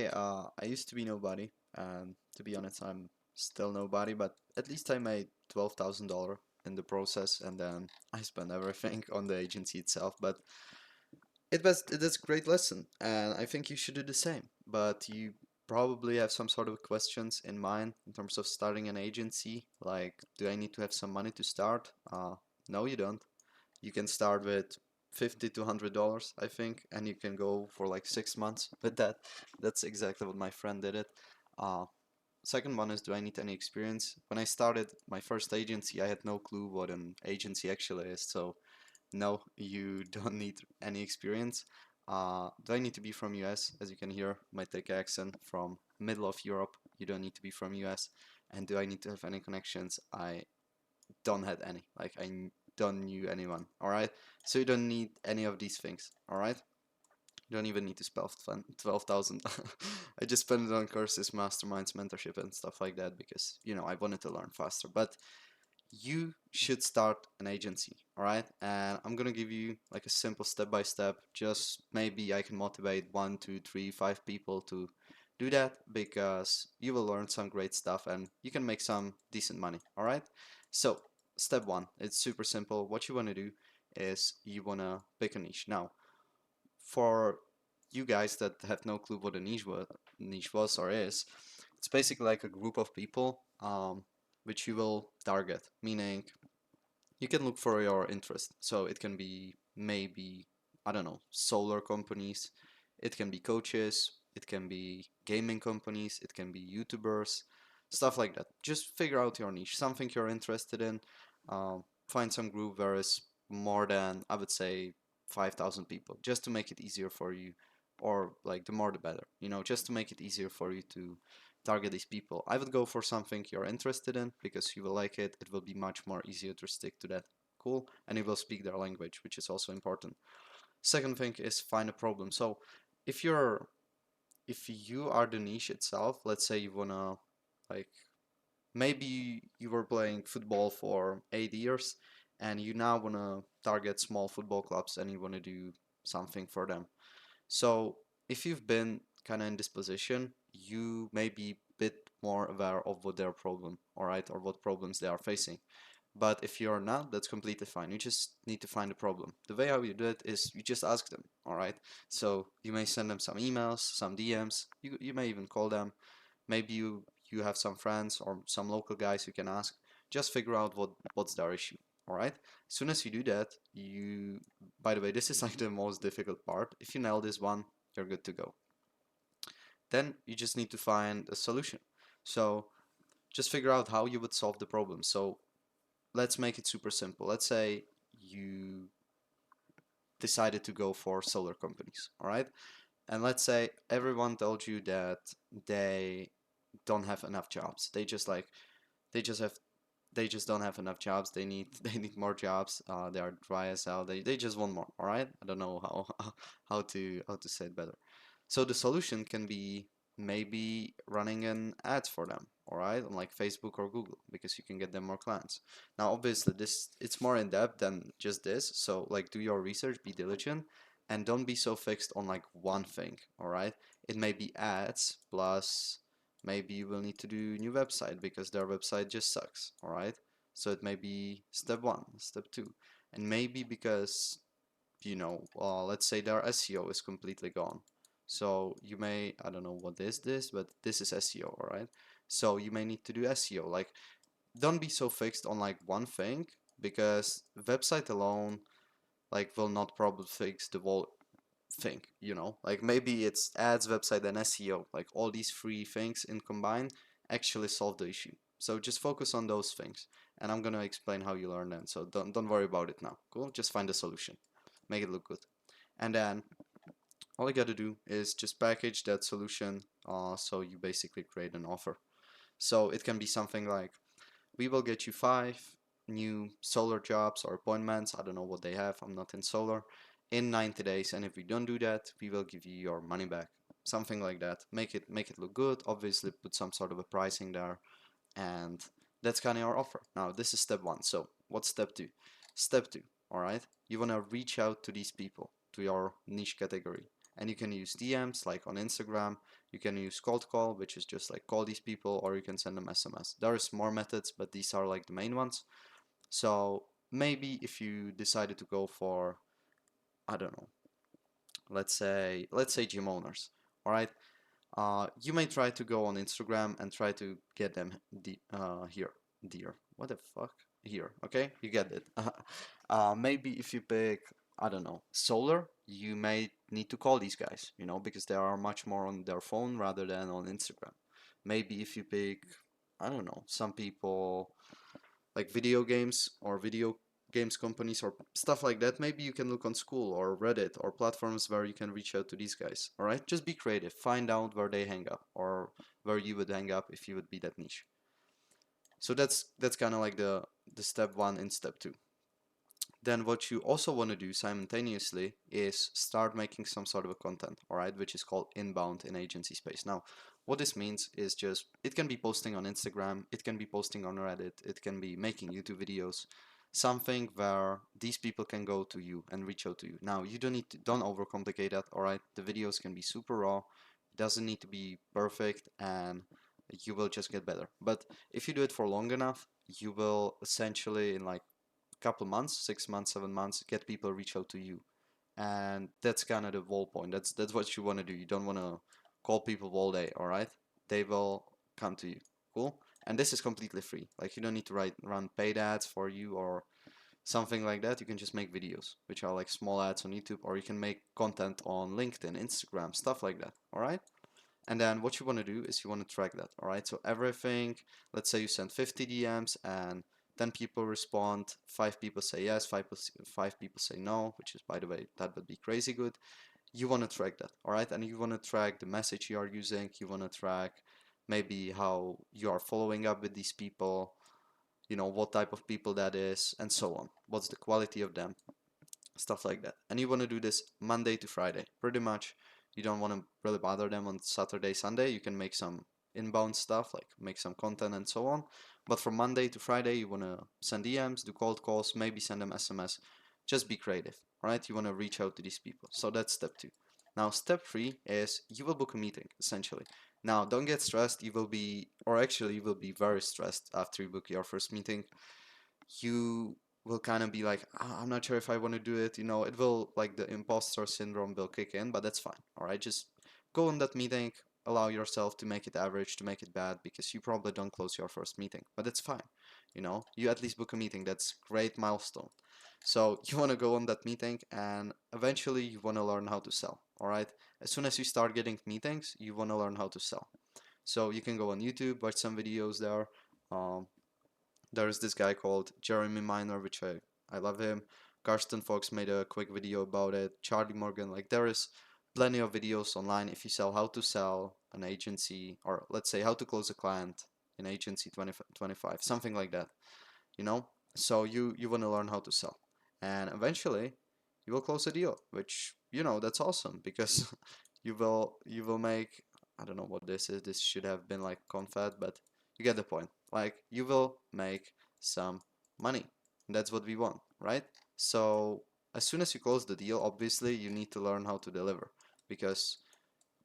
Hey, I used to be nobody, and to be honest, I'm still nobody, but at least I made $12,000 in the process, and then I spent everything on the agency itself. But it is a great lesson, and I think you should do the same. But you probably have some sort of questions in mind in terms of starting an agency, like, do I need to have some money to start? No, you don't. You can start with $50 to $100, I think, and you can go for like 6 months with that. That's exactly what my friend did it. Uh, Second one is, do I need any experience? When I started my first agency, I had no clue what an agency actually is. So no, you don't need any experience. Do I need to be from US? As you can hear, my thick accent from middle of Europe. You don't need to be from US. And do I need to have any connections? I don't had any. Like don't knew anyone. All right. So you don't need any of these things. All right. You don't even need to spell 12,000. I just spent it on courses, masterminds, mentorship, and stuff like that because I wanted to learn faster. But you should start an agency. All right. And I'm gonna give you like a simple step by step. Just maybe I can motivate one, two, three, five people to do that because you will learn some great stuff and you can make some decent money. All right. So step one, it's super simple. What you want to do is you want to pick a niche. Now, for you guys that have no clue what a niche was or is, it's basically like a group of people which you will target, meaning you can look for your interest. So it can be maybe, I don't know, solar companies, it can be coaches, it can be gaming companies, it can be YouTubers, stuff like that. Just figure out your niche, something you're interested in. Find some group where is more than, I would say, 5,000 people, just to make it easier for you, or like the more the better, just to make it easier for you to target these people. I would go for something you're interested in because you will like it. It will be much more easier to stick to that. Cool. And you will speak their language, which is also important. Second thing is find a problem. So if you're if you are the niche itself, let's say you wanna like maybe you were playing football for 8 years and you now wanna target small football clubs and you wanna do something for them. So if you've been kind of in this position, you may be a bit more aware of what their problem, all right, or what problems they are facing. But if you're not, that's completely fine. You just need to find a problem. The way how you do it is you just ask them, all right? So you may send them some emails, some DMs. You may even call them. Maybe you have some friends or some local guys you can ask. Just figure out what's their issue, all right? As soon as you do that, by the way, this is like the most difficult part. If you nail this one, you're good to go. Then you just need to find a solution. So just figure out how you would solve the problem. So let's make it super simple. Let's say you decided to go for solar companies, all right? And let's say everyone told you that they don't have enough jobs. They just have they just don't have enough jobs. They need more jobs. They are dry as hell. They just want more. All right. I don't know how how to say it better. So the solution can be maybe running an ads for them. All right, on like Facebook or Google because you can get them more clients. Now, obviously, this it's more in depth than just this. So like, do your research, be diligent, and don't be so fixed on like one thing. All right, it may be ads plus maybe you will need to do a new website because their website just sucks. All right. So it may be step one, step two. And maybe because, let's say their SEO is completely gone. So you may, I don't know what is this, but this is SEO, all right? So you may need to do SEO. Like, don't be so fixed on like one thing because website alone, like, will not probably fix the whole thing. Like maybe it's ads, website, and SEO. Like all these three things in combined actually solve the issue. So just focus on those things, and I'm gonna explain how you learn them. So don't worry about it now. Cool? Just find a solution, make it look good, and then all you gotta do is just package that solution. So you basically create an offer. So it can be something like, we will get you 5 new solar jobs or appointments. I don't know what they have. I'm not in solar in 90 days. And if we don't do that, we will give you your money back. Something like that. Make it look good. Obviously, put some sort of a pricing there, and that's kind of your offer. Now, this is step one. So, what's step two? Step two. All right. You wanna reach out to these people, to your niche category. and you can use DMs like on Instagram. You can use cold call, which is just like call these people, or you can send them SMS. There's more methods, but these are like the main ones. So maybe if you decided to go for, I don't know, let's say gym owners, all right? You may try to go on Instagram and try to get them here, dear. What the fuck? Here, okay? You get it. Maybe if you pick, I don't know, solar, you may need to call these guys, because they are much more on their phone rather than on Instagram. Maybe if you pick, I don't know, some people like video games or video games companies or stuff like that, maybe you can look on School or Reddit or platforms where you can reach out to these guys. All right, just be creative, find out where they hang up or where you would hang up if you would be that niche. So that's kind of like the step one and step two. Then what you also want to do simultaneously is start making some sort of a content, all right, which is called inbound in agency space. Now, what this means is just it can be posting on Instagram, it can be posting on Reddit, it can be making YouTube videos, something where these people can go to you and reach out to you. Now, you don't overcomplicate that, all right? The videos can be super raw, it doesn't need to be perfect, and you will just get better. But if you do it for long enough, you will essentially in like couple months, 6 months, 7 months, get people reach out to you, and that's kind of the whole point. That's what you want to do. You don't want to call people all day, all right? They will come to you. Cool. And this is completely free. Like you don't need to run paid ads for you or something like that. You can just make videos, which are like small ads on YouTube, or you can make content on LinkedIn, Instagram, stuff like that. All right. And then what you want to do is you want to track that, all right? So everything, let's say you send 50 DMs and 10 people respond, 5 people say yes, 5 people say no, which is, by the way, that would be crazy good. You want to track that, all right? And you want to track the message you are using. You want to track maybe how you are following up with these people, what type of people that is, and so on. What's the quality of them? Stuff like that. And you want to do this Monday to Friday, pretty much. You don't want to really bother them on Saturday, Sunday. You can make some inbound stuff, like make some content and so on. But from Monday to Friday, you want to send DMs, do cold calls, maybe send them SMS. Just be creative, right? You want to reach out to these people. So that's step two. Now, step three is you will book a meeting, essentially. Now, don't get stressed. You will be, or actually, you will be very stressed after you book your first meeting. You will kind of be like, I'm not sure if I want to do it. It will, like, the imposter syndrome will kick in, but that's fine. All right, just go on that meeting, allow yourself to make it average, to make it bad, because you probably don't close your first meeting, but that's fine. You at least book a meeting. That's great milestone. So you want to go on that meeting, and eventually you want to learn how to sell. All right, as soon as you start getting meetings, you want to learn how to sell. So you can go on YouTube, watch some videos there. Um, there's this guy called Jeremy Miner, which I love him. Karsten Fox made a quick video about it. Charlie Morgan, like there is plenty of videos online if you sell how to sell an agency, or let's say how to close a client in agency 2025, something like that, you know? So you want to learn how to sell. And eventually you will close a deal, which, that's awesome because you will make, I don't know what this is. This should have been like confed, but you get the point. Like you will make some money. That's what we want, right? So as soon as you close the deal, obviously you need to learn how to deliver because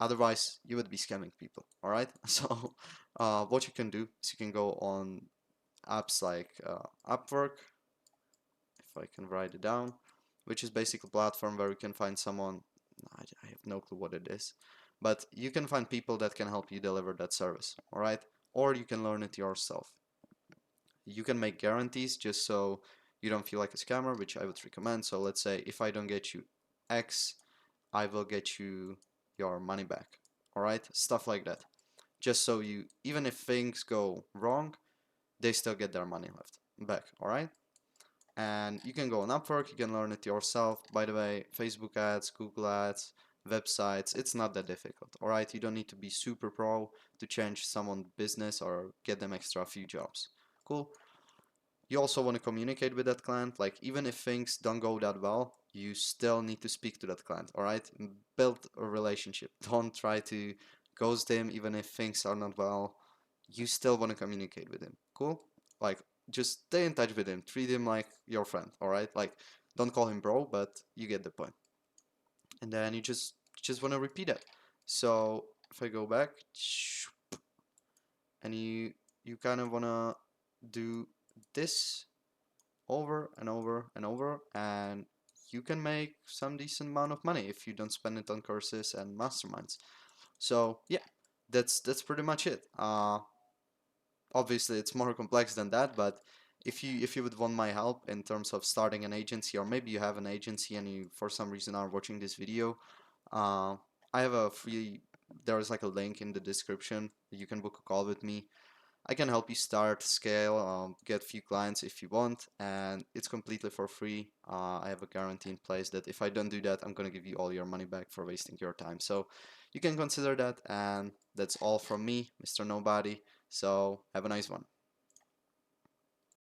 otherwise you would be scamming people, all right? So what you can do is you can go on apps like Upwork, if I can write it down, which is basically a platform where you can find someone. I have no clue what it is, but you can find people that can help you deliver that service, all right? Or you can learn it yourself. You can make guarantees just so you don't feel like a scammer, which I would recommend. So let's say if I don't get you X, I will get you your money back, all right? Stuff like that. Just so you, even if things go wrong, they still get their money left back, all right? And you can go on Upwork, you can learn it yourself. By the way, Facebook ads, Google ads, websites, it's not that difficult, all right? You don't need to be super pro to change someone's business or get them extra few jobs. Cool. You also want to communicate with that client. Like even if things don't go that well, you still need to speak to that client, all right? Build a relationship. Don't try to ghost him even if things are not well. You still want to communicate with him. Cool? Like just stay in touch with him. Treat him like your friend, all right? Like don't call him bro, but you get the point. And then you just just want to repeat it. So if I go back, and you kind of want to do this over and over and over, and you can make some decent amount of money if you don't spend it on courses and masterminds. So yeah, that's pretty much it. Obviously it's more complex than that, but if you would want my help in terms of starting an agency, or maybe you have an agency and you for some reason are watching this video, uh, I have a free, there is like a link in the description. You can book a call with me. I can help you start, scale, get few clients if you want, and it's completely for free. I have a guarantee in place that if I don't do that, I'm gonna give you all your money back for wasting your time. So you can consider that, and that's all from me, Mr. Nobody. So have a nice one.